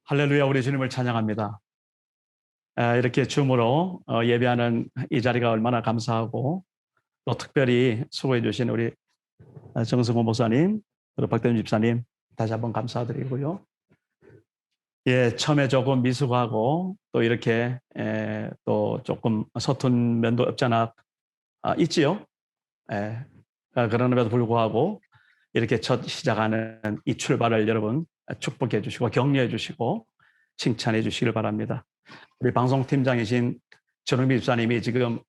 할렐루야, 우리 주님을 찬양합니다. 이렇게 줌으로 예배하는 이 자리가 얼마나 감사하고 또 특별히 수고해 주신 우리 정승호 목사님, 그리고 박대윤 집사님 다시 한번 감사드리고요. 처음에 조금 미숙하고 또 이렇게 또 조금 서툰 면도 없잖아 있지요. 그럼에도 불구하고 이렇게 첫 시작하는 이 출발을 여러분 축복해 주시고 격려해 주시고 칭찬해 주시길 바랍니다. 우리 방송팀장이신 전흥미 집사님이 지금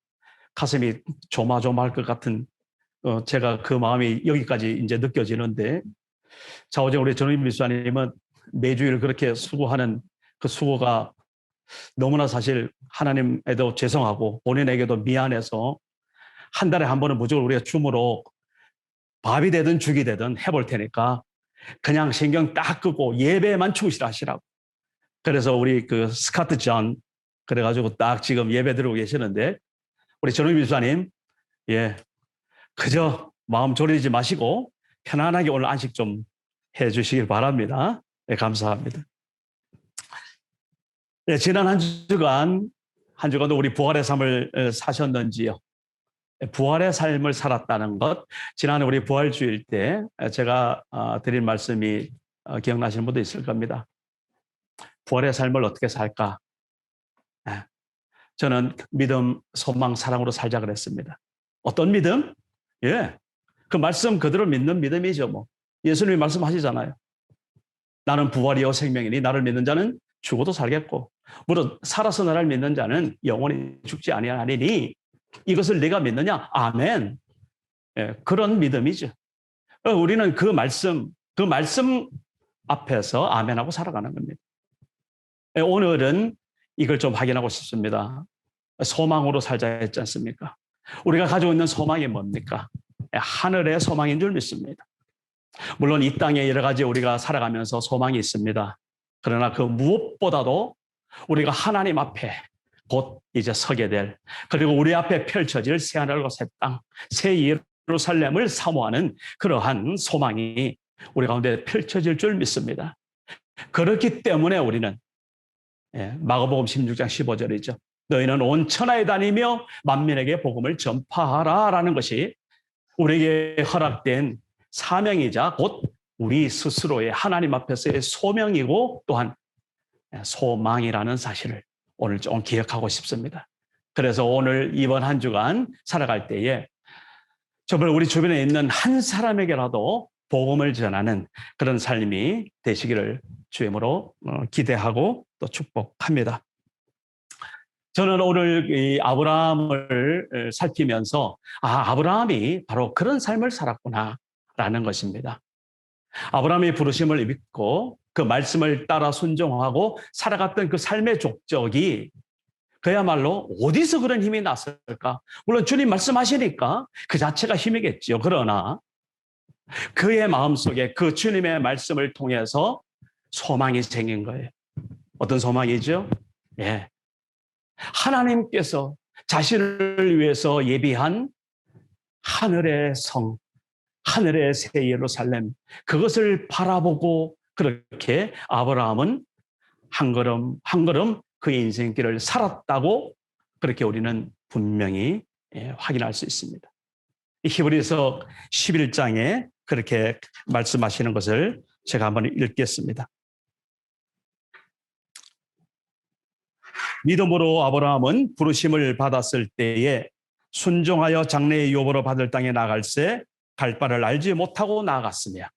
가슴이 조마조마할 것 같은 제가 그 마음이 여기까지 이제 느껴지는데, 자, 어제 우리 전흥미 집사님은 매주일 그렇게 수고하는 그 수고가 너무나 사실 하나님에도 죄송하고 본인에게도 미안해서 한 달에 한 번은 무조건 우리가 줌으로 밥이 되든 죽이 되든 해볼 테니까 그냥 신경 딱 끄고 예배에만 충실하시라고. 그래서 우리 그 스카트 존 그래가지고 딱 지금 예배 드리고 계시는데, 우리 전우미 집사님, 그저 마음 졸이지 마시고 편안하게 오늘 안식 좀 해주시길 바랍니다. 감사합니다. 지난 한 주간도 우리 부활의 삶을 사셨는지요? 부활의 삶을 살았다는 것, 지난해 우리 부활주일 때 제가 드린 말씀이 기억나시는 분도 있을 겁니다. 부활의 삶을 어떻게 살까? 저는 믿음, 소망, 사랑으로 살자 그랬습니다. 어떤 믿음? 그 말씀 그대로 믿는 믿음이죠. 뭐 예수님이 말씀하시잖아요. 나는 부활이요 생명이니 나를 믿는 자는 죽어도 살겠고 무릇 살아서 나를 믿는 자는 영원히 죽지 아니하리니 이것을 네가 믿느냐? 아멘. 그런 믿음이죠. 우리는 그 말씀 앞에서 아멘하고 살아가는 겁니다. 오늘은 이걸 좀 확인하고 싶습니다. 소망으로 살자 했지 않습니까? 우리가 가지고 있는 소망이 뭡니까? 하늘의 소망인 줄 믿습니다. 물론 이 땅에 여러 가지 우리가 살아가면서 소망이 있습니다. 그러나 그 무엇보다도 우리가 하나님 앞에 곧 이제 서게 될, 그리고 우리 앞에 펼쳐질 새하늘과 새 땅, 새 예루살렘을 사모하는 그러한 소망이 우리 가운데 펼쳐질 줄 믿습니다. 그렇기 때문에 우리는 마가복음 16장 15절이죠. 너희는 온 천하에 다니며 만민에게 복음을 전파하라 라는 것이 우리에게 허락된 사명이자 곧 우리 스스로의 하나님 앞에서의 소명이고 또한 소망이라는 사실을 오늘 좀 기억하고 싶습니다. 그래서 오늘 이번 한 주간 살아갈 때에 정말 우리 주변에 있는 한 사람에게라도 복음을 전하는 그런 삶이 되시기를 주임으로 기대하고 또 축복합니다. 저는 오늘 이 아브라함을 살피면서 아브라함이 바로 그런 삶을 살았구나라는 것입니다. 아브라함의 부르심을 믿고 그 말씀을 따라 순종하고 살아갔던 그 삶의 족적이 그야말로 어디서 그런 힘이 났을까? 물론 주님 말씀하시니까 그 자체가 힘이겠죠. 그러나 그의 마음속에 그 주님의 말씀을 통해서 소망이 생긴 거예요. 어떤 소망이죠? 하나님께서 자신을 위해서 예비한 하늘의 성, 하늘의 새 예루살렘, 그것을 바라보고 그렇게 아브라함은 한 걸음 한 걸음 그의 인생길을 살았다고 그렇게 우리는 분명히 확인할 수 있습니다. 히브리서 11장에 그렇게 말씀하시는 것을 제가 한번 읽겠습니다. 믿음으로 아브라함은 부르심을 받았을 때에 순종하여 장래의 유업으로 받을 땅에 나갈새 갈 바를 알지 못하고 나아갔으며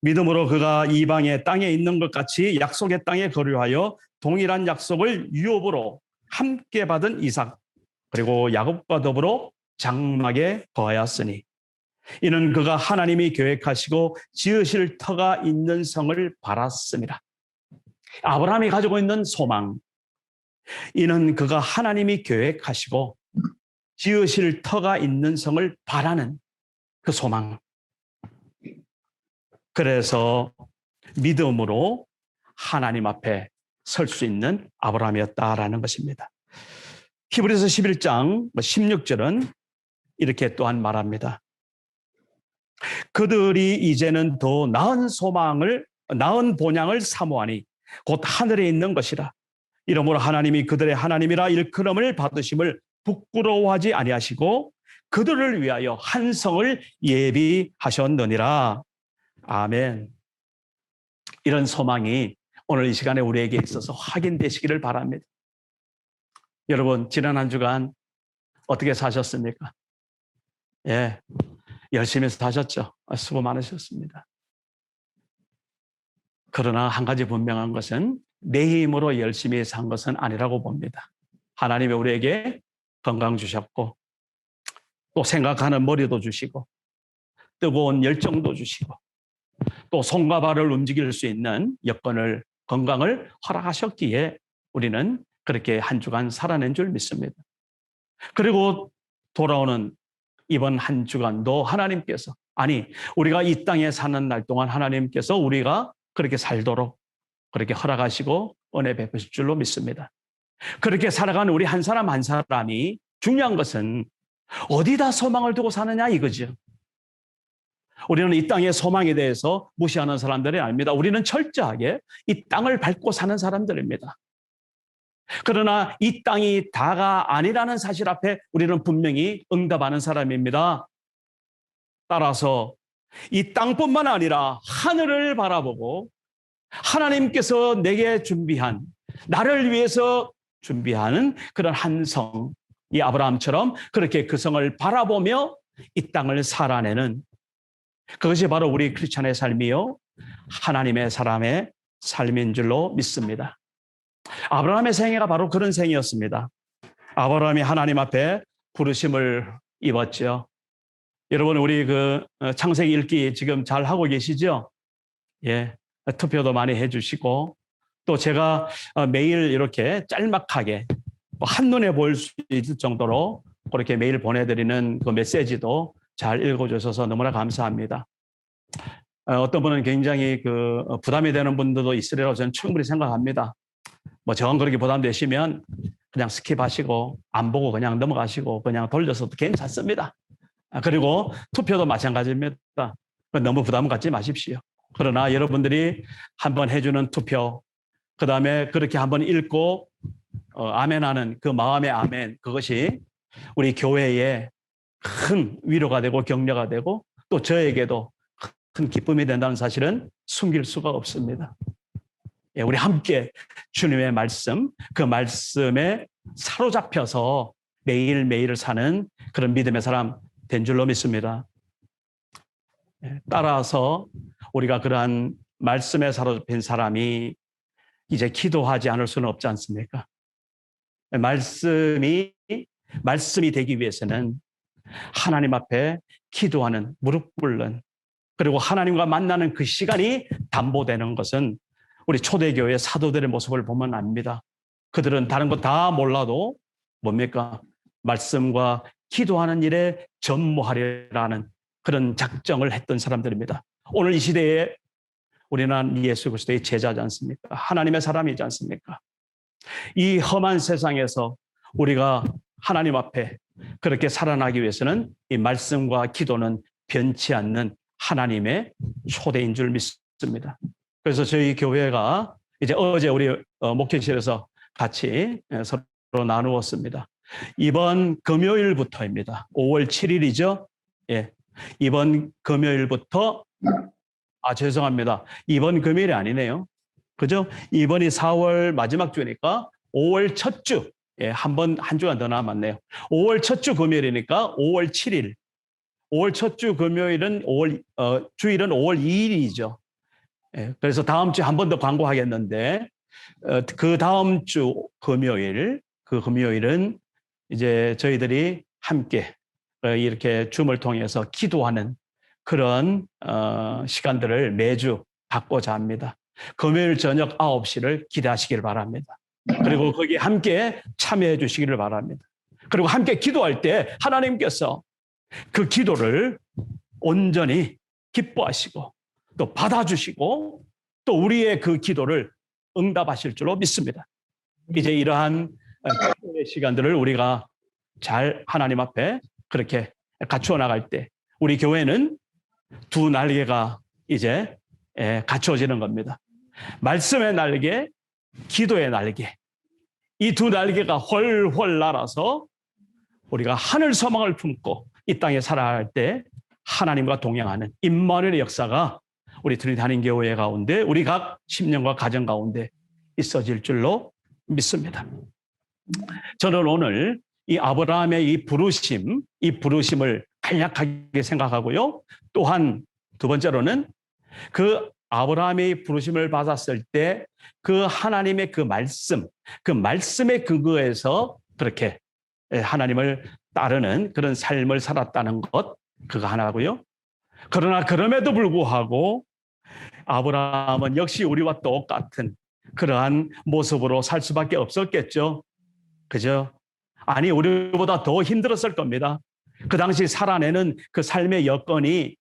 믿음으로 그가 이방의 땅에 있는 것 같이 약속의 땅에 거류하여 동일한 약속을 유업으로 함께 받은 이삭 그리고 야곱과 더불어 장막에 거하였으니 이는 그가 하나님이 계획하시고 지으실 터가 있는 성을 바랐습니다. 아브라함이 가지고 있는 소망, 이는 그가 하나님이 계획하시고 지으실 터가 있는 성을 바라는 그 소망. 그래서 믿음으로 하나님 앞에 설 수 있는 아브라함이었다라는 것입니다. 히브리서 11장 16절은 이렇게 또한 말합니다. 그들이 이제는 더 나은 소망을 나은 본향을 사모하니 곧 하늘에 있는 것이라. 이러므로 하나님이 그들의 하나님이라 일컬음을 받으심을 부끄러워하지 아니하시고 그들을 위하여 한 성을 예비하셨느니라. 아멘. 이런 소망이 오늘 이 시간에 우리에게 있어서 확인되시기를 바랍니다. 여러분, 지난 한 주간 어떻게 사셨습니까? 예, 열심히 사셨죠. 수고 많으셨습니다. 그러나 한 가지 분명한 것은 내 힘으로 열심히 산 것은 아니라고 봅니다. 하나님이 우리에게 건강 주셨고 또 생각하는 머리도 주시고 뜨거운 열정도 주시고 또 손과 발을 움직일 수 있는 여건을, 건강을 허락하셨기에 우리는 그렇게 한 주간 살아낸 줄 믿습니다. 그리고 돌아오는 이번 한 주간도 하나님께서, 아니 우리가 이 땅에 사는 날 동안 하나님께서 우리가 그렇게 살도록 그렇게 허락하시고 은혜 베푸실 줄로 믿습니다. 그렇게 살아가는 우리 한 사람 한 사람이 중요한 것은 어디다 소망을 두고 사느냐 이거죠. 우리는 이 땅의 소망에 대해서 무시하는 사람들이 아닙니다. 우리는 철저하게 이 땅을 밟고 사는 사람들입니다. 그러나 이 땅이 다가 아니라는 사실 앞에 우리는 분명히 응답하는 사람입니다. 따라서 이 땅뿐만 아니라 하늘을 바라보고 하나님께서 내게 준비한, 나를 위해서 준비하는 그런 한 성, 이 아브라함처럼 그렇게 그 성을 바라보며 이 땅을 살아내는, 그것이 바로 우리 크리스찬의 삶이요 하나님의 사람의 삶인 줄로 믿습니다. 아브라함의 생애가 바로 그런 생이었습니다. 아브라함이 하나님 앞에 부르심을 입었죠. 여러분, 우리 그 창세기 읽기 지금 잘 하고 계시죠? 예, 투표도 많이 해주시고 또 제가 매일 이렇게 짤막하게 한눈에 보일 수 있을 정도로 그렇게 매일 보내드리는 그 메시지도 잘 읽어주셔서 너무나 감사합니다. 어떤 분은 굉장히 그 부담이 되는 분들도 있으리라고 저는 충분히 생각합니다. 뭐 정 그렇게 부담되시면 그냥 스킵하시고 안 보고 그냥 넘어가시고 그냥 돌려서도 괜찮습니다. 그리고 투표도 마찬가지입니다. 너무 부담 갖지 마십시오. 그러나 여러분들이 한번 해주는 투표, 그 다음에 그렇게 한번 읽고 아멘하는 그 마음의 아멘, 그것이 우리 교회에 큰 위로가 되고 격려가 되고 또 저에게도 큰 기쁨이 된다는 사실은 숨길 수가 없습니다. 예, 우리 함께 주님의 말씀, 그 말씀에 사로잡혀서 매일매일을 사는 그런 믿음의 사람 된 줄로 믿습니다. 예, 따라서 우리가 그러한 말씀에 사로잡힌 사람이 이제 기도하지 않을 수는 없지 않습니까? 말씀이 되기 위해서는 하나님 앞에 기도하는, 무릎 꿇는, 그리고 하나님과 만나는 그 시간이 담보되는 것은 우리 초대교회 사도들의 모습을 보면 압니다. 그들은 다른 거 다 몰라도 뭡니까? 말씀과 기도하는 일에 전무하리라는 그런 작정을 했던 사람들입니다. 오늘 이 시대에 우리는 예수 그리스도의 제자지 않습니까? 하나님의 사람이지 않습니까? 이 험한 세상에서 우리가 하나님 앞에 그렇게 살아나기 위해서는 이 말씀과 기도는 변치 않는 하나님의 초대인 줄 믿습니다. 그래서 저희 교회가 이제 어제 우리 목회실에서 같이 서로 나누었습니다. 이번 금요일부터입니다. 5월 7일이죠. 예. 이번 금요일부터, 죄송합니다. 이번 금요일이 아니네요. 그죠? 이번이 4월 마지막 주니까 5월 첫 주, 예, 한 주간 더 남았네요. 5월 첫 주 금요일이니까 5월 7일. 5월 첫 주 금요일은 주일은 5월 2일이죠. 예, 그래서 다음 주에 한 번 더 광고하겠는데, 그 다음 주 금요일, 그 금요일은 이제 저희들이 함께 이렇게 줌을 통해서 기도하는 그런 시간들을 매주 갖고자 합니다. 금요일 저녁 9시를 기대하시길 바랍니다. 그리고 거기에 함께 참여해 주시기를 바랍니다. 그리고 함께 기도할 때 하나님께서 그 기도를 온전히 기뻐하시고 또 받아주시고 또 우리의 그 기도를 응답하실 줄로 믿습니다. 이제 이러한 기도의 시간들을 우리가 잘 하나님 앞에 그렇게 갖추어 나갈 때 우리 교회는 두 날개가 이제 갖추어지는 겁니다. 말씀의 날개, 기도의 날개. 이 두 날개가 훨훨 날아서 우리가 하늘 소망을 품고 이 땅에 살아갈 때 하나님과 동행하는 임마누엘의 역사가 우리 트리니티 한인교회 가운데 우리 각 심령과 가정 가운데 있어질 줄로 믿습니다. 저는 오늘 이 아브라함의 이 부르심을 간략하게 생각하고요. 또한 두 번째로는 그 아브라함의 부르심을 받았을 때 그 하나님의 그 말씀의 근거에서 그렇게 하나님을 따르는 그런 삶을 살았다는 것, 그거 하나고요. 그러나 그럼에도 불구하고 아브라함은 역시 우리와 똑같은 그러한 모습으로 살 수밖에 없었겠죠. 그죠? 아니, 우리보다 더 힘들었을 겁니다. 그 당시 살아내는 그 삶의 여건이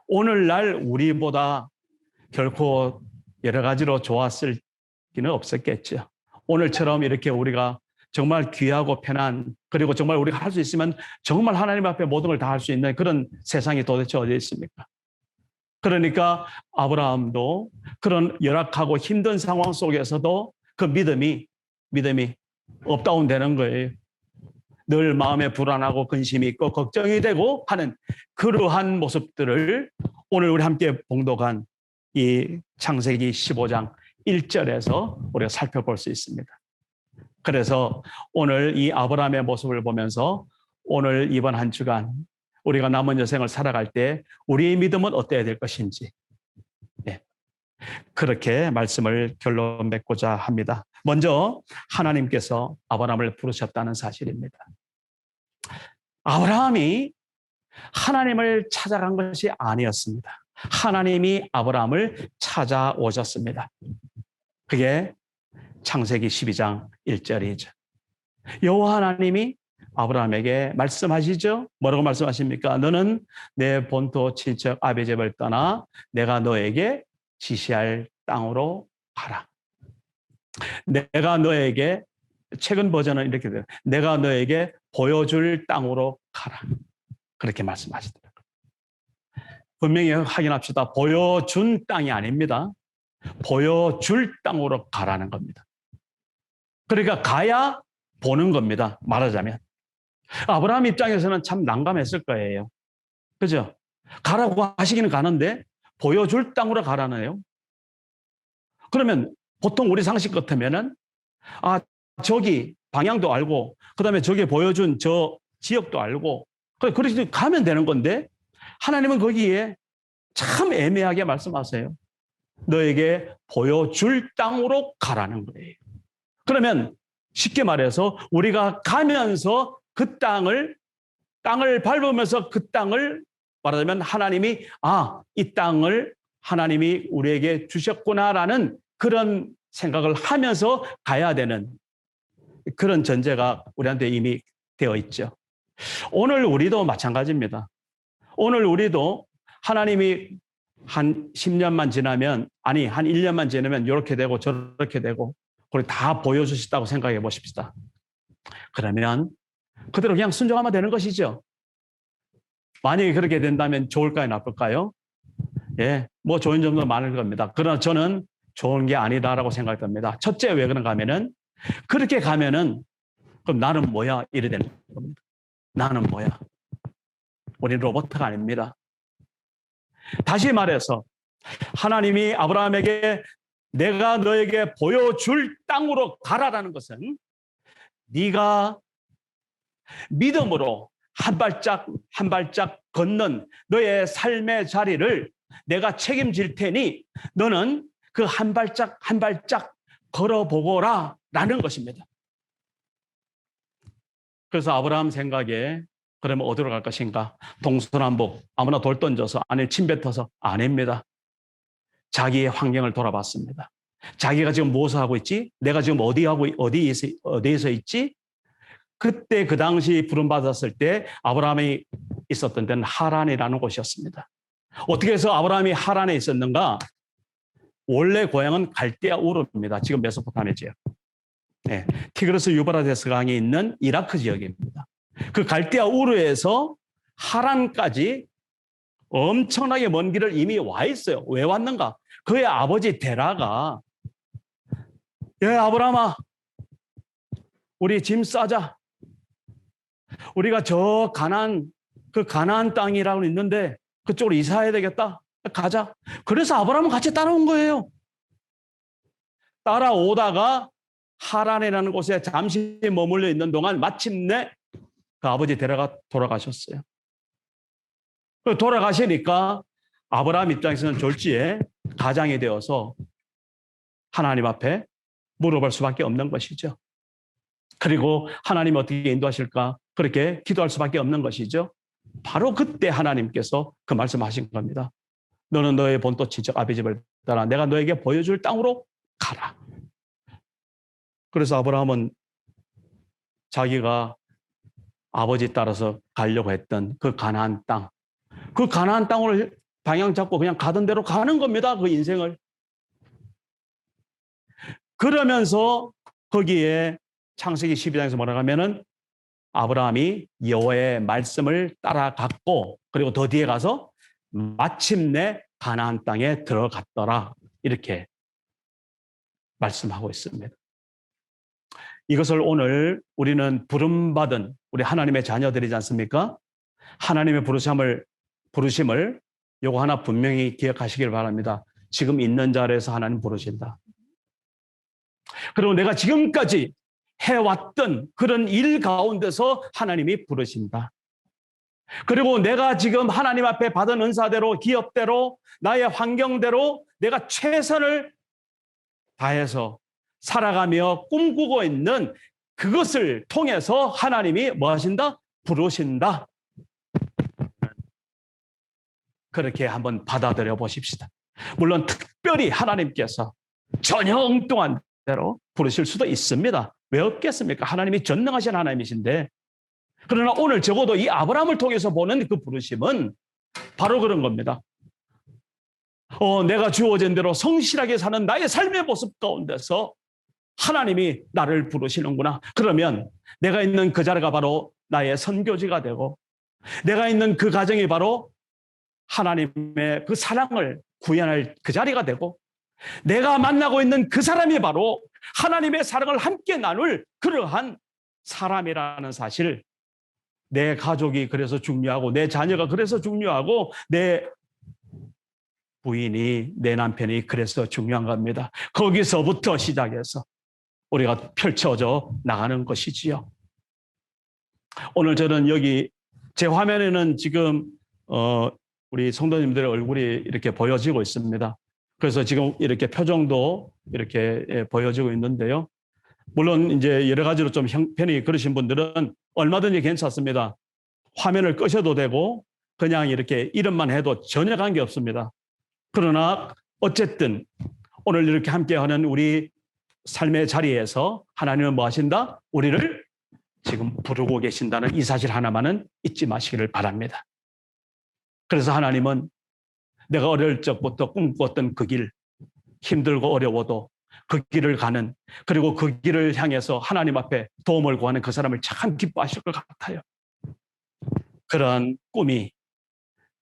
오늘날 우리보다 결코 여러 가지로 좋았을 리는 없었겠죠. 오늘처럼 이렇게 우리가 정말 귀하고 편한, 그리고 정말 우리가 할 수 있으면 정말 하나님 앞에 모든 걸 다 할 수 있는 그런 세상이 도대체 어디에 있습니까? 그러니까 아브라함도 그런 열악하고 힘든 상황 속에서도 그 믿음이 업다운 되는 거예요. 늘 마음에 불안하고 근심이 있고 걱정이 되고 하는 그러한 모습들을 오늘 우리 함께 봉독한 이 창세기 15장 1절에서 우리가 살펴볼 수 있습니다. 그래서 오늘 이 아브라함의 모습을 보면서 오늘 이번 한 주간 우리가 남은 여생을 살아갈 때 우리의 믿음은 어때야 될 것인지, 그렇게 말씀을 결론 맺고자 합니다. 먼저 하나님께서 아브라함을 부르셨다는 사실입니다. 아브라함이 하나님을 찾아간 것이 아니었습니다. 하나님이 아브라함을 찾아오셨습니다. 그게 창세기 12장 1절이죠. 여호와 하나님이 아브라함에게 말씀하시죠. 뭐라고 말씀하십니까? 너는 내 본토 친척 아비집을 떠나 내가 너에게 지시할 땅으로 가라. 내가 너에게, 최근 버전은 이렇게 돼요. 내가 너에게 보여줄 땅으로 가라. 그렇게 말씀하시더라고요. 분명히 확인합시다. 보여준 땅이 아닙니다. 보여줄 땅으로 가라는 겁니다. 그러니까 가야 보는 겁니다. 말하자면. 아브라함 입장에서는 참 난감했을 거예요. 그죠? 가라고 하시기는 가는데 보여줄 땅으로 가라네요. 그러면 보통 우리 상식 같으면은 저기 방향도 알고 그다음에 저기 보여준 저 지역도 알고 그렇게 가면 되는 건데 하나님은 거기에 참 애매하게 말씀하세요. 너에게 보여줄 땅으로 가라는 거예요. 그러면 쉽게 말해서 우리가 가면서 그 땅을 밟으면서 그 땅을 말하자면 하나님이 이 땅을 하나님이 우리에게 주셨구나라는 그런 생각을 하면서 가야 되는 그런 전제가 우리한테 이미 되어 있죠. 오늘 우리도 마찬가지입니다. 오늘 우리도 하나님이 한 10년만 지나면, 한 1년만 지나면 이렇게 되고 저렇게 되고 그걸 다 보여주셨다고 생각해 보십시다. 그러면 그대로 그냥 순종하면 되는 것이죠. 만약에 그렇게 된다면 좋을까요, 나쁠까요? 뭐 좋은 점도 많을 겁니다. 그러나 저는 좋은 게 아니다라고 생각합니다. 첫째, 왜 그런가 하면은 그렇게 가면은 그럼 나는 뭐야? 이래 되는 겁니다. 나는 뭐야? 우리 로봇가 아닙니다. 다시 말해서 하나님이 아브라함에게 내가 너에게 보여줄 땅으로 가라라는 것은 네가 믿음으로 한 발짝 한 발짝 걷는 너의 삶의 자리를 내가 책임질 테니 너는 그 한 발짝 한 발짝 걸어보거라 라는 것입니다. 그래서 아브라함 생각에 그러면 어디로 갈 것인가? 동서남북 아무나 돌 던져서 아니면 침 뱉어서 아닙니다. 자기의 환경을 돌아봤습니다. 자기가 지금 무엇을 하고 있지? 내가 지금 어디에서 있지? 그때 그 당시 부름받았을 때 아브라함이 있었던 데는 하란이라는 곳이었습니다. 어떻게 해서 아브라함이 하란에 있었는가? 원래 고향은 갈대아 우르입니다. 지금 메소포타미아 지역. 티그리스 유브라데스 강이 있는 이라크 지역입니다. 그 갈대아 우르에서 하란까지 엄청나게 먼 길을 이미 와 있어요. 왜 왔는가? 그의 아버지 데라가 아브라함아, 우리 짐 싸자. 우리가 저 그 가나안 땅이라고 있는데 그쪽으로 이사해야 되겠다. 가자. 그래서 아브라함은 같이 따라온 거예요. 따라오다가 하란이라는 곳에 잠시 머물러 있는 동안 마침내 그 아버지 데라가 돌아가셨어요. 돌아가시니까 아브라함 입장에서는 졸지에 가장이 되어서 하나님 앞에 물어볼 수밖에 없는 것이죠. 그리고 하나님 어떻게 인도하실까? 그렇게 기도할 수밖에 없는 것이죠. 바로 그때 하나님께서 그 말씀하신 겁니다. 너는 너의 본토 친척 아비 집을 따라 내가 너에게 보여줄 땅으로 가라. 그래서 아브라함은 자기가 아버지 따라서 가려고 했던 그 가나안 땅, 그 가나안 땅으로 방향 잡고 그냥 가던 대로 가는 겁니다. 그 인생을. 그러면서 거기에 창세기 12장에서 뭐라고 하면은 아브라함이 여호와의 말씀을 따라갔고 그리고 더 뒤에 가서 마침내 가나안 땅에 들어갔더라. 이렇게 말씀하고 있습니다. 이것을 오늘 우리는 부름받은 우리 하나님의 자녀들이지 않습니까? 하나님의 부르심을 요거 하나 분명히 기억하시길 바랍니다. 지금 있는 자리에서 하나님 부르신다. 그리고 내가 지금까지 해왔던 그런 일 가운데서 하나님이 부르신다. 그리고 내가 지금 하나님 앞에 받은 은사대로, 기업대로, 나의 환경대로 내가 최선을 다해서 살아가며 꿈꾸고 있는 그것을 통해서 하나님이 뭐 하신다? 부르신다. 그렇게 한번 받아들여 보십시다. 물론 특별히 하나님께서 전혀 엉뚱한 대로 부르실 수도 있습니다. 왜 없겠습니까? 하나님이 전능하신 하나님이신데. 그러나 오늘 적어도 이 아브라함을 통해서 보는 그 부르심은 바로 그런 겁니다. 내가 주어진 대로 성실하게 사는 나의 삶의 모습 가운데서 하나님이 나를 부르시는구나. 그러면 내가 있는 그 자리가 바로 나의 선교지가 되고 내가 있는 그 가정이 바로 하나님의 그 사랑을 구현할 그 자리가 되고 내가 만나고 있는 그 사람이 바로 하나님의 사랑을 함께 나눌 그러한 사람이라는 사실, 내 가족이 그래서 중요하고 내 자녀가 그래서 중요하고 내 부인이 내 남편이 그래서 중요한 겁니다. 거기서부터 시작해서 우리가 펼쳐져 나가는 것이지요. 오늘 저는 여기 제 화면에는 지금 우리 성도님들의 얼굴이 이렇게 보여지고 있습니다. 그래서 지금 이렇게 표정도 이렇게 보여지고 있는데요. 물론 이제 여러 가지로 좀 형편이 그러신 분들은 얼마든지 괜찮습니다. 화면을 끄셔도 되고 그냥 이렇게 이름만 해도 전혀 관계없습니다. 그러나 어쨌든 오늘 이렇게 함께하는 우리 삶의 자리에서 하나님은 뭐 하신다? 우리를 지금 부르고 계신다는 이 사실 하나만은 잊지 마시기를 바랍니다. 그래서 하나님은 내가 어릴 적부터 꿈꿨던 그 길, 힘들고 어려워도 그 길을 가는, 그리고 그 길을 향해서 하나님 앞에 도움을 구하는 그 사람을 참 기뻐하실 것 같아요. 그런 꿈이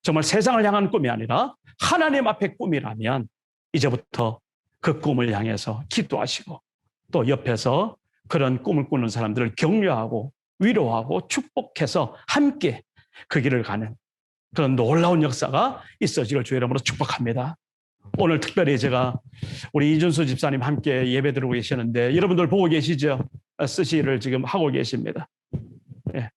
정말 세상을 향한 꿈이 아니라 하나님 앞에 꿈이라면 이제부터 그 꿈을 향해서 기도하시고 또 옆에서 그런 꿈을 꾸는 사람들을 격려하고 위로하고 축복해서 함께 그 길을 가는 그런 놀라운 역사가 있어지길 주의 이름으로 축복합니다. 오늘 특별히 제가 우리 이준수 집사님 함께 예배 드리고 계시는데 여러분들 보고 계시죠? 스시를 지금 하고 계십니다. 예.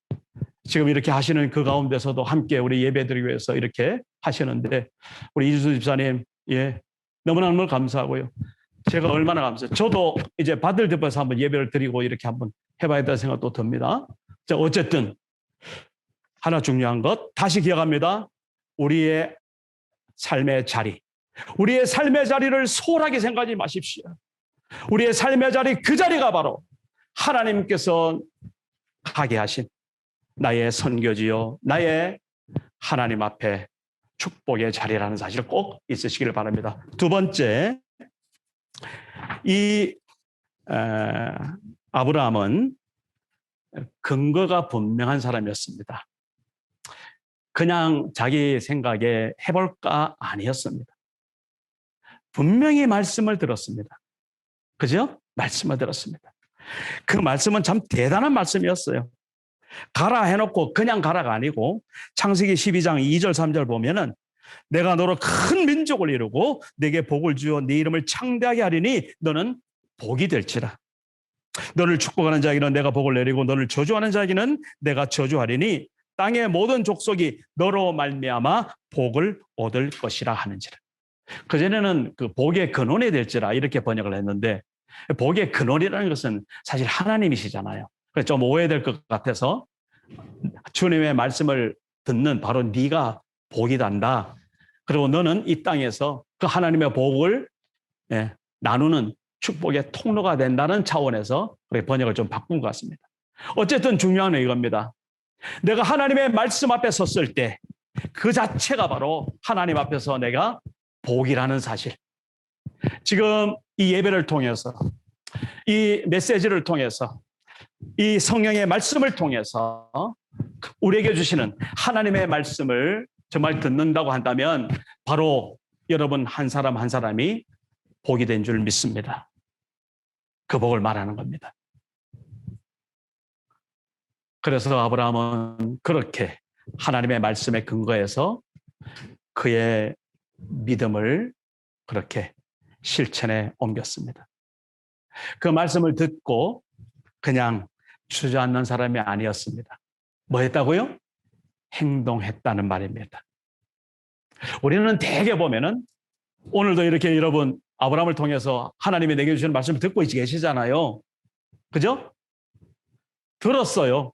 지금 이렇게 하시는 그 가운데서도 함께 우리 예배 드리기 위해서 이렇게 하시는데 우리 이준수 집사님 너무너무 감사하고요. 제가 얼마나 감사해요. 저도 이제 받을 데서 한번 예배를 드리고 이렇게 한번 해봐야 된다는 생각도 듭니다. 자, 어쨌든 하나 중요한 것 다시 기억합니다. 우리의 삶의 자리, 우리의 삶의 자리를 소홀하게 생각하지 마십시오. 우리의 삶의 자리, 그 자리가 바로 하나님께서 가게 하신 나의 선교지요, 나의 하나님 앞에 축복의 자리라는 사실을 꼭 있으시기를 바랍니다. 두 번째, 이 아브라함은 근거가 분명한 사람이었습니다. 그냥 자기 생각에 해볼까 아니었습니다. 분명히 말씀을 들었습니다. 그죠? 말씀을 들었습니다. 그 말씀은 참 대단한 말씀이었어요. 가라 해놓고 그냥 가라가 아니고 창세기 12장 2절 3절 보면은 내가 너로 큰 민족을 이루고 네게 복을 주어 네 이름을 창대하게 하리니 너는 복이 될지라. 너를 축복하는 자에게는 내가 복을 내리고 너를 저주하는 자에게는 내가 저주하리니 땅의 모든 족속이 너로 말미암아 복을 얻을 것이라 하는지라. 그전에는 그 복의 근원이 될지라 이렇게 번역을 했는데 복의 근원이라는 것은 사실 하나님이시잖아요. 그래서 좀 오해될 것 같아서 주님의 말씀을 듣는 바로 네가 복이 단다. 그리고 너는 이 땅에서 그 하나님의 복을 나누는 축복의 통로가 된다는 차원에서 번역을 좀 바꾼 것 같습니다. 어쨌든 중요한 건 이겁니다. 내가 하나님의 말씀 앞에 섰을 때 그 자체가 바로 하나님 앞에서 내가 복이라는 사실. 지금 이 예배를 통해서 이 메시지를 통해서 이 성령의 말씀을 통해서 우리에게 주시는 하나님의 말씀을 정말 듣는다고 한다면 바로 여러분 한 사람 한 사람이 복이 된 줄 믿습니다. 그 복을 말하는 겁니다. 그래서 아브라함은 그렇게 하나님의 말씀에 근거해서 그의 믿음을 그렇게 실천에 옮겼습니다. 그 말씀을 듣고 그냥 주저앉는 사람이 아니었습니다. 뭐 했다고요? 행동했다는 말입니다. 우리는 대개 보면은 오늘도 이렇게 여러분 아브라함을 통해서 하나님이 내게 주시는 말씀을 듣고 계시잖아요. 그죠? 들었어요.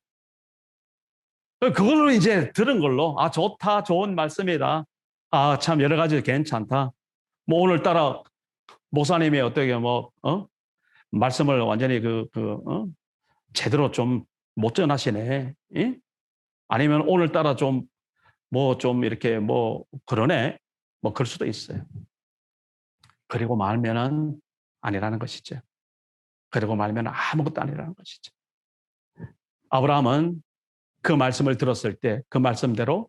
그걸로 이제 들은 걸로 아 좋다, 좋은 말씀이다. 아 참 여러 가지 괜찮다. 뭐 오늘따라 목사님이 어떻게 말씀을 완전히 제대로 좀 못 전하시네. 예? 아니면 오늘따라 좀 이렇게 그러네. 뭐 그럴 수도 있어요. 그리고 말면은 아니라는 것이죠. 그리고 말면 아무것도 아니라는 것이죠. 아브라함은 그 말씀을 들었을 때 그 말씀대로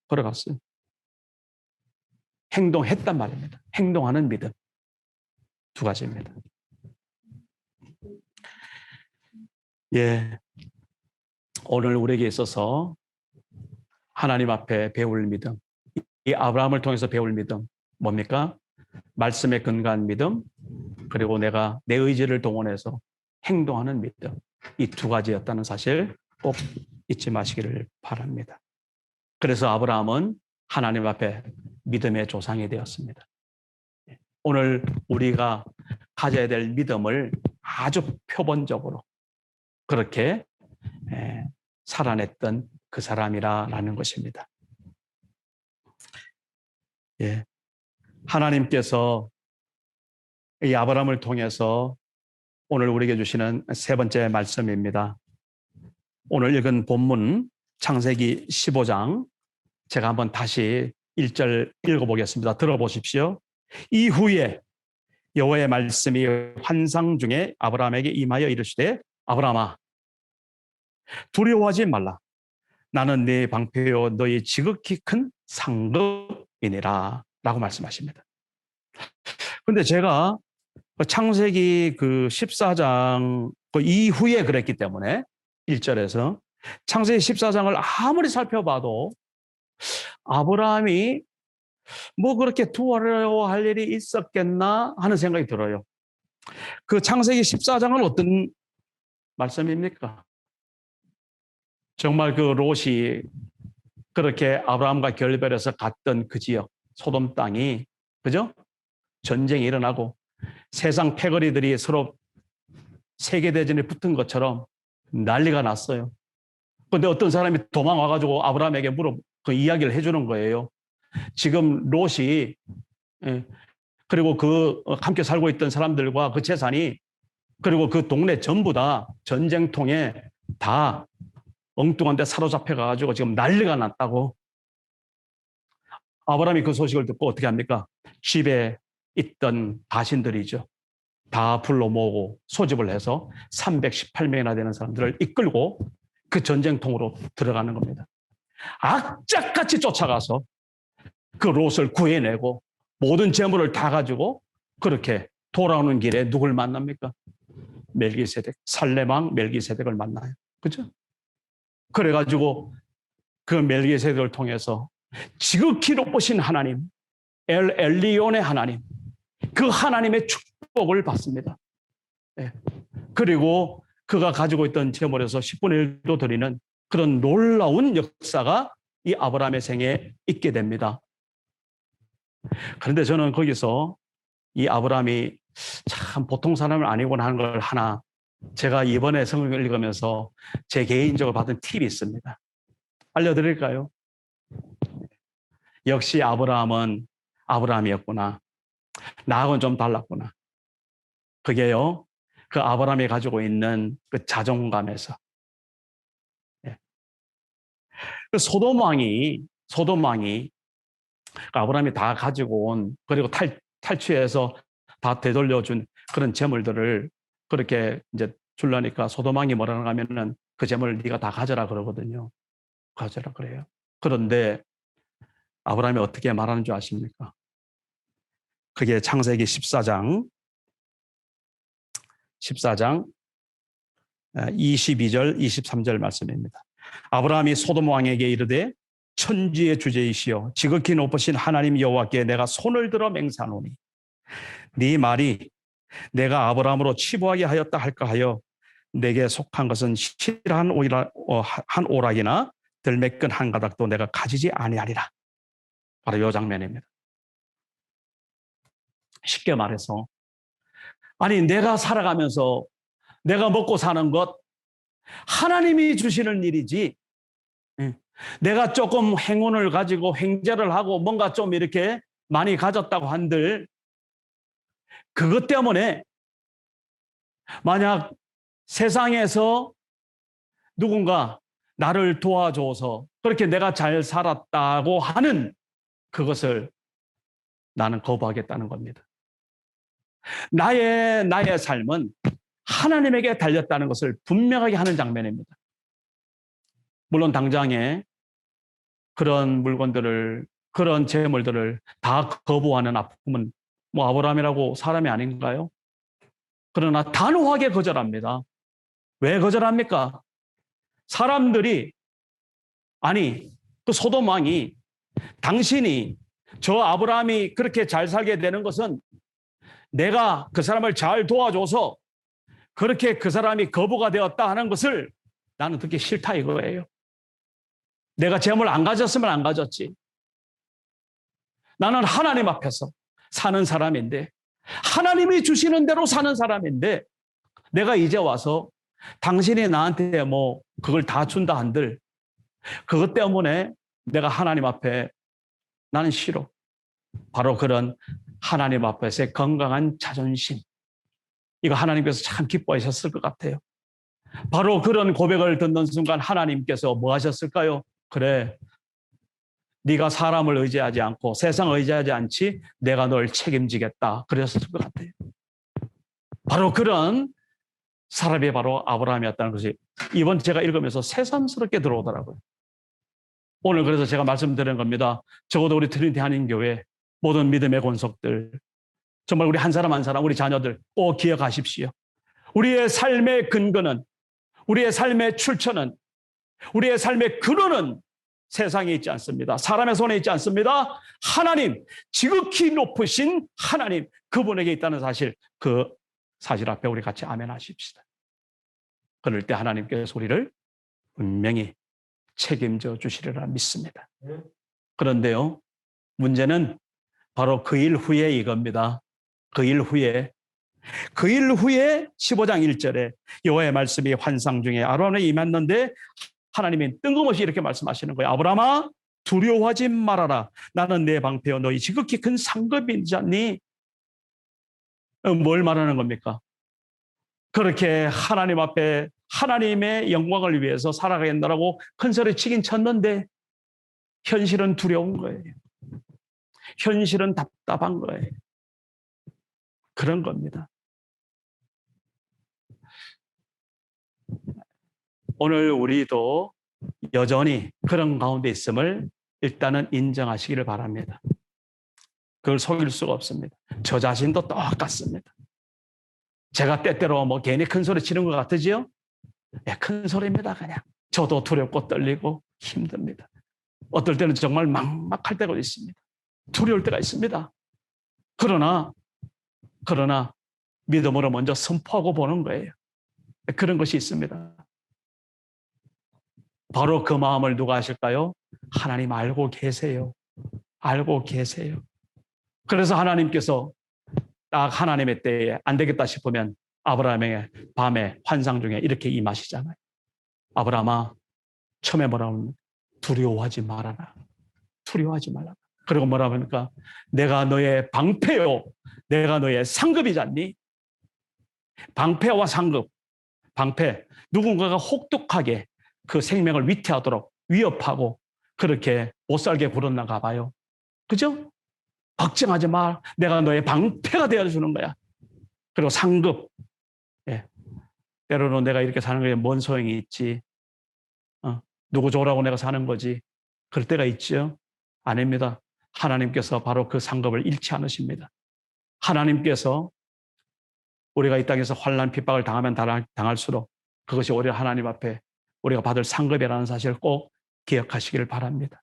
걸어갔어요. 행동했단 말입니다. 행동하는 믿음. 두 가지입니다. 예. 오늘 우리에게 있어서 하나님 앞에 배울 믿음, 이 아브라함을 통해서 배울 믿음, 뭡니까? 말씀에 근거한 믿음, 그리고 내가 내 의지를 동원해서 행동하는 믿음. 이 두 가지였다는 사실 꼭 잊지 마시기를 바랍니다. 그래서 아브라함은 하나님 앞에 믿음의 조상이 되었습니다. 오늘 우리가 가져야 될 믿음을 아주 표본적으로 그렇게 살아냈던 그 사람이라는 것입니다. 예. 하나님께서 이 아브라함을 통해서 오늘 우리에게 주시는 세 번째 말씀입니다. 오늘 읽은 본문 창세기 15장 제가 한번 다시 1절 읽어보겠습니다. 들어보십시오. 이후에 여호와의 말씀이 환상 중에 아브라함에게 임하여 이르시되 아브라함아 두려워하지 말라. 나는 네 방패요 너희 지극히 큰 상급이니라 라고 말씀하십니다. 그런데 제가 창세기 14장 이후에 그랬기 때문에 1절에서 창세기 14장을 아무리 살펴봐도 아브라함이 그렇게 두려워할 일이 있었겠나 하는 생각이 들어요. 그 창세기 14장은 어떤 말씀입니까? 정말 그 롯이 그렇게 아브라함과 결별해서 갔던 그 지역 소돔 땅이 그죠? 전쟁이 일어나고 세상 패거리들이 서로 세계대전에 붙은 것처럼 난리가 났어요. 그런데 어떤 사람이 도망와가지고 아브라함에게 그 이야기를 해주는 거예요. 지금 롯이 그리고 함께 살고 있던 사람들과 그 재산이 그리고 그 동네 전부 다 전쟁통에 다 엉뚱한 데 사로잡혀가지고 지금 난리가 났다고. 아브라함이 그 소식을 듣고 어떻게 합니까? 집에 있던 가신들이죠. 다 불러 모으고 소집을 해서 318명이나 되는 사람들을 이끌고 그 전쟁통으로 들어가는 겁니다. 악착같이 쫓아가서 그 롯을 구해내고 모든 재물을 다 가지고 그렇게 돌아오는 길에 누굴 만납니까? 멜기세덱, 살렘왕 멜기세덱을 만나요. 그죠? 그래가지고 그 멜기세덱을 통해서 지극히 높으신 하나님, 엘리온의 하나님, 그 하나님의 축복을 받습니다. 네. 그리고 그가 가지고 있던 재물에서 10분의 1도 드리는 그런 놀라운 역사가 이 아브라함의 생에 있게 됩니다. 그런데 저는 거기서 이 아브라함이 참 보통 사람은 아니구나 하는 걸 하나 제가 이번에 성경을 읽으면서 제 개인적으로 받은 팁이 있습니다. 알려드릴까요? 역시 아브라함은 아브라함이었구나. 나하고는 좀 달랐구나. 그게요, 그 아브라함이 가지고 있는 그 자존감에서. 그 소돔 왕이 아브라함이 다 가지고 온, 그리고 탈취해서 다 되돌려준 그런 재물들을 그렇게 이제 줄라니까 소돔 왕이 뭐라고 하면은 그 재물을 네가 다 가져라 그러거든요. 가져라 그래요. 그런데 아브라함이 어떻게 말하는 줄 아십니까? 그게 창세기 14장 22절 23절 말씀입니다. 아브라함이 소돔 왕에게 이르되 천지의 주제이시여 지극히 높으신 하나님 여호와께 내가 손을 들어 맹세하노니 네 말이 내가 아브라함으로 치부하게 하였다 할까 하여 내게 속한 것은 실한 한 오락이나 들매끈 한 가닥도 내가 가지지 아니하리라. 바로 이 장면입니다. 쉽게 말해서 아니 내가 살아가면서 내가 먹고 사는 것 하나님이 주시는 일이지 내가 조금 행운을 가지고 횡재를 하고 뭔가 좀 이렇게 많이 가졌다고 한들 그것 때문에 만약 세상에서 누군가 나를 도와줘서 그렇게 내가 잘 살았다고 하는 그것을 나는 거부하겠다는 겁니다. 나의 삶은 하나님에게 달렸다는 것을 분명하게 하는 장면입니다. 물론 당장에 그런 물건들을, 그런 재물들을 다 거부하는 아픔은 뭐 아브라함이라고 사람이 아닌가요? 그러나 단호하게 거절합니다. 왜 거절합니까? 사람들이, 아니, 그 소돔 왕이 당신이 저 아브라함이 그렇게 잘 살게 되는 것은 내가 그 사람을 잘 도와줘서 그렇게 그 사람이 거부가 되었다 하는 것을 나는 듣기 싫다 이거예요. 내가 재물 안 가졌으면 안 가졌지. 나는 하나님 앞에서 사는 사람인데 하나님이 주시는 대로 사는 사람인데 내가 이제 와서 당신이 나한테 뭐 그걸 다 준다 한들 그것 때문에 내가 하나님 앞에 나는 싫어. 바로 그런 하나님 앞에서의 건강한 자존심. 이거 하나님께서 참 기뻐하셨을 것 같아요. 바로 그런 고백을 듣는 순간 하나님께서 뭐 하셨을까요? 그래, 네가 사람을 의지하지 않고 세상을 의지하지 않지 내가 널 책임지겠다. 그랬을 것 같아요. 바로 그런 사람이 바로 아브라함이었다는 것이 이번 제가 읽으면서 새삼스럽게 들어오더라고요. 오늘 그래서 제가 말씀드리는 겁니다. 적어도 우리 트리니티 한인교회 모든 믿음의 권속들 정말 우리 한 사람 한 사람 우리 자녀들 꼭 기억하십시오. 우리의 삶의 근거는 우리의 삶의 출처는 우리의 삶의 근원은 세상에 있지 않습니다. 사람의 손에 있지 않습니다. 하나님, 지극히 높으신 하나님, 그분에게 있다는 사실, 그 사실 앞에 우리 같이 아멘 하십시다. 그럴 때 하나님께서 우리를 분명히 책임져 주시리라 믿습니다. 그런데요, 문제는 바로 그 일 후에 이겁니다. 그 일 후에 15장 1절에 여호와의 말씀이 환상 중에 아브라함에 임했는데 하나님이 뜬금없이 이렇게 말씀하시는 거예요. 아브라함아 두려워하지 말아라. 나는 내 방패여 너희 지극히 큰 상급이지 않니? 뭘 말하는 겁니까? 그렇게 하나님 앞에 하나님의 영광을 위해서 살아가겠다라고 큰 소리 치긴 쳤는데 현실은 두려운 거예요. 현실은 답답한 거예요. 그런 겁니다. 오늘 우리도 여전히 그런 가운데 있음을 일단은 인정하시기를 바랍니다. 그걸 속일 수가 없습니다. 저 자신도 똑같습니다. 제가 때때로 뭐 괜히 큰 소리 치는 것 같으지요? 네, 큰 소리입니다, 그냥. 저도 두렵고 떨리고 힘듭니다. 어떨 때는 정말 막막할 때가 있습니다. 두려울 때가 있습니다. 그러나 믿음으로 먼저 선포하고 보는 거예요. 그런 것이 있습니다. 바로 그 마음을 누가 하실까요? 하나님 알고 계세요. 알고 계세요. 그래서 하나님께서 딱 하나님의 때에 안 되겠다 싶으면 아브라함의 밤에 환상 중에 이렇게 임하시잖아요. 아브라함아, 처음에 뭐라고 합니까? 두려워하지 말아라. 두려워하지 말라. 그리고 뭐라고 합니까? 내가 너의 방패요. 내가 너의 상급이잖니? 방패와 상급. 방패. 누군가가 혹독하게 그 생명을 위태하도록 위협하고 그렇게 못 살게 굴었나가 봐요. 그죠? 걱정하지 마. 내가 너의 방패가 되어주는 거야. 그리고 상급. 예. 때로는 내가 이렇게 사는 거에 뭔 소용이 있지? 누구 좋으라고 내가 사는 거지? 그럴 때가 있죠? 아닙니다. 하나님께서 바로 그 상급을 잃지 않으십니다. 하나님께서 우리가 이 땅에서 환난 핍박을 당하면 당할수록 그것이 오히려 하나님 앞에 우리가 받을 상급이라는 사실을 꼭 기억하시기를 바랍니다.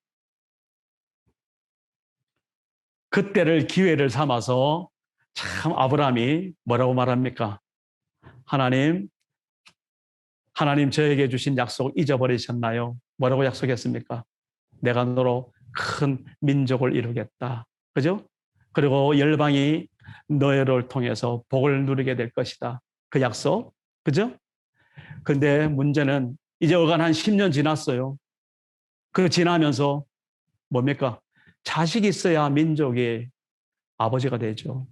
그때를 기회를 삼아서 참 아브라함이 뭐라고 말합니까? 하나님 저에게 주신 약속 잊어버리셨나요? 뭐라고 약속했습니까? 내가 너로 큰 민족을 이루겠다. 그죠? 그리고 열방이 너희를 통해서 복을 누리게 될 것이다. 그 약속. 그죠? 근데 문제는 이제 어간 한 10년 지났어요. 그 지나면서 뭡니까? 자식이 있어야 민족의 아버지가 되죠.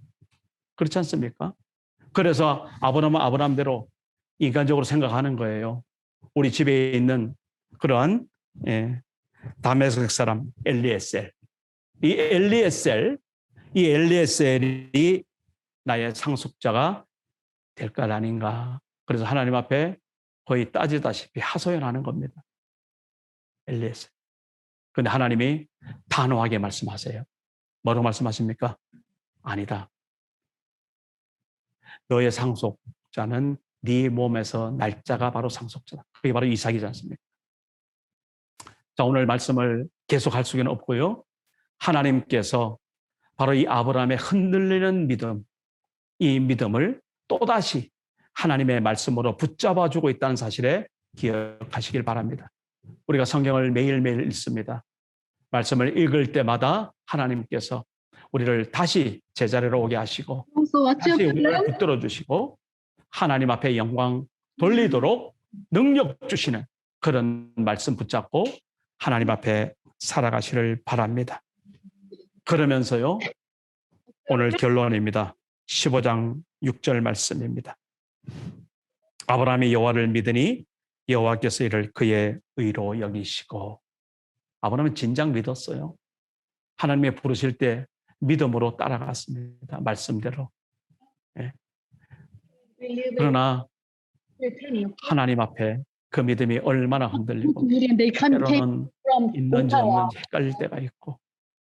그렇지 않습니까? 그래서 아브라함은 아브라함대로 인간적으로 생각하는 거예요. 우리 집에 있는 그러한 다메섹 사람 엘리에셀. 이 엘리에셀이 나의 상속자가 될 것 아닌가. 그래서 하나님 앞에 거의 따지다시피 하소연하는 겁니다. 엘리에셀. 그런데 하나님이 단호하게 말씀하세요. 뭐라고 말씀하십니까? 아니다. 너의 상속자는 네 몸에서 날짜가 바로 상속자다. 그게 바로 이삭이지 않습니까? 자, 오늘 말씀을 계속할 수는 없고요. 하나님께서 바로 이 아브라함의 흔들리는 믿음, 이 믿음을 또다시 하나님의 말씀으로 붙잡아주고 있다는 사실에 기억하시길 바랍니다. 우리가 성경을 매일매일 읽습니다. 말씀을 읽을 때마다 하나님께서 우리를 다시 제자리로 오게 하시고 다시 우리를 붙들어 주시고 하나님 앞에 영광 돌리도록 능력 주시는 그런 말씀 붙잡고 하나님 앞에 살아가시를 바랍니다. 그러면서요, 오늘 결론입니다. 15장 6절 말씀입니다. 아브라함이 여호와를 믿으니 여호와께서 이를 그의 의로 여기시고. 아브라함은 진작 믿었어요. 하나님의 부르실 때 믿음으로 따라갔습니다. 말씀대로. 네. 그러나 하나님 앞에 그 믿음이 얼마나 흔들리고 때로는 있는지 없는지 헷갈릴 때가 있고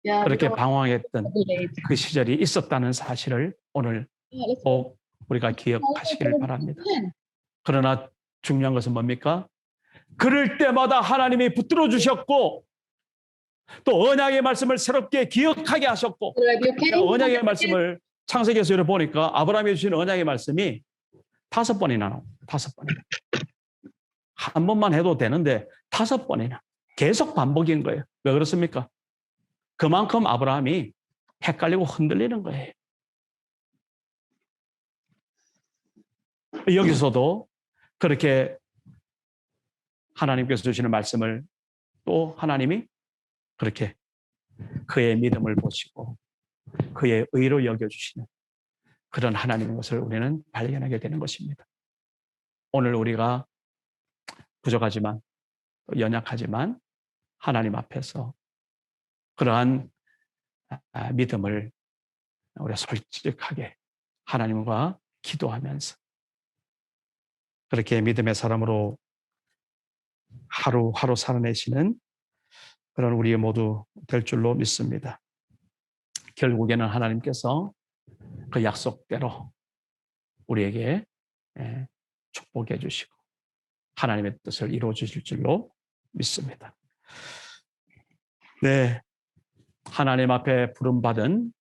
그렇게 방황했던 그 시절이 있었다는 사실을 오늘 꼭 우리가 기억하시기를 바랍니다. 그러나 중요한 것은 뭡니까? 그럴 때마다 하나님이 붙들어 주셨고 또 언약의 말씀을 새롭게 기억하게 하셨고 언약의 말씀을 창세기에서 보니까 아브라함이 주신 언약의 말씀이 5번이나 나옵니다. 5번이나. 한 번만 해도 되는데 5번이나 계속 반복인 거예요. 왜 그렇습니까? 그만큼 아브라함이 헷갈리고 흔들리는 거예요. 여기서도 그렇게 하나님께서 주시는 말씀을 또 하나님이 그렇게 그의 믿음을 보시고 그의 의로 여겨주시는 그런 하나님의 것을 우리는 발견하게 되는 것입니다. 오늘 우리가 부족하지만 연약하지만 하나님 앞에서 그러한 믿음을 우리가 솔직하게 하나님과 기도하면서 그렇게 믿음의 사람으로 하루하루 살아내시는 그런 우리 모두 될 줄로 믿습니다. 결국에는 하나님께서 그 약속대로 우리에게 축복해 주시고 하나님의 뜻을 이루어 주실 줄로 믿습니다. 네, 하나님 앞에 부름받은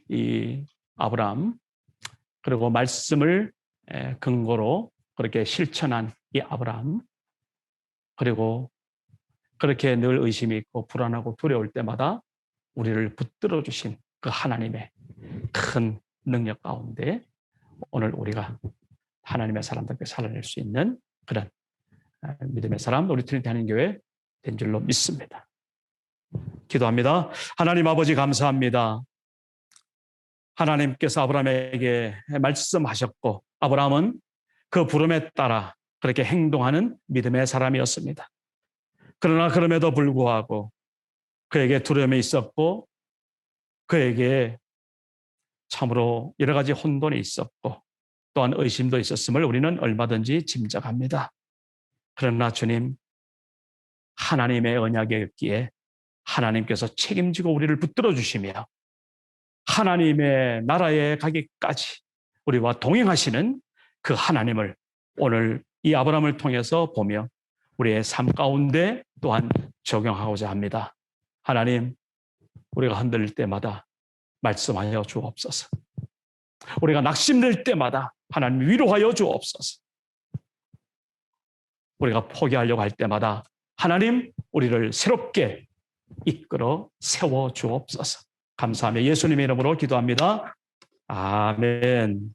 이 아브라함, 그리고 말씀을 근거로 그렇게 실천한 이 아브라함, 그리고 그렇게 늘 의심이 있고 불안하고 두려울 때마다 우리를 붙들어 주신 그 하나님의 큰 능력 가운데 오늘 우리가 하나님의 사람답게 살아낼 수 있는 그런 믿음의 사람, 우리 트리니티 한인교회 된 줄로 믿습니다. 기도합니다. 하나님 아버지 감사합니다. 하나님께서 아브라함에게 말씀하셨고 아브라함은 그 부름에 따라 그렇게 행동하는 믿음의 사람이었습니다. 그러나 그럼에도 불구하고 그에게 두려움이 있었고 그에게 참으로 여러 가지 혼돈이 있었고 또한 의심도 있었음을 우리는 얼마든지 짐작합니다. 그러나 주님, 하나님의 언약이었기에 하나님께서 책임지고 우리를 붙들어 주시며 하나님의 나라에 가기까지 우리와 동행하시는 그 하나님을 오늘 이 아브라함을 통해서 보며 우리의 삶 가운데 또한 적용하고자 합니다. 하나님, 우리가 흔들릴 때마다 말씀하여 주옵소서. 우리가 낙심될 때마다 하나님 위로하여 주옵소서. 우리가 포기하려고 할 때마다 하나님 우리를 새롭게 이끌어 세워 주옵소서. 감사하며 예수님의 이름으로 기도합니다. 아멘.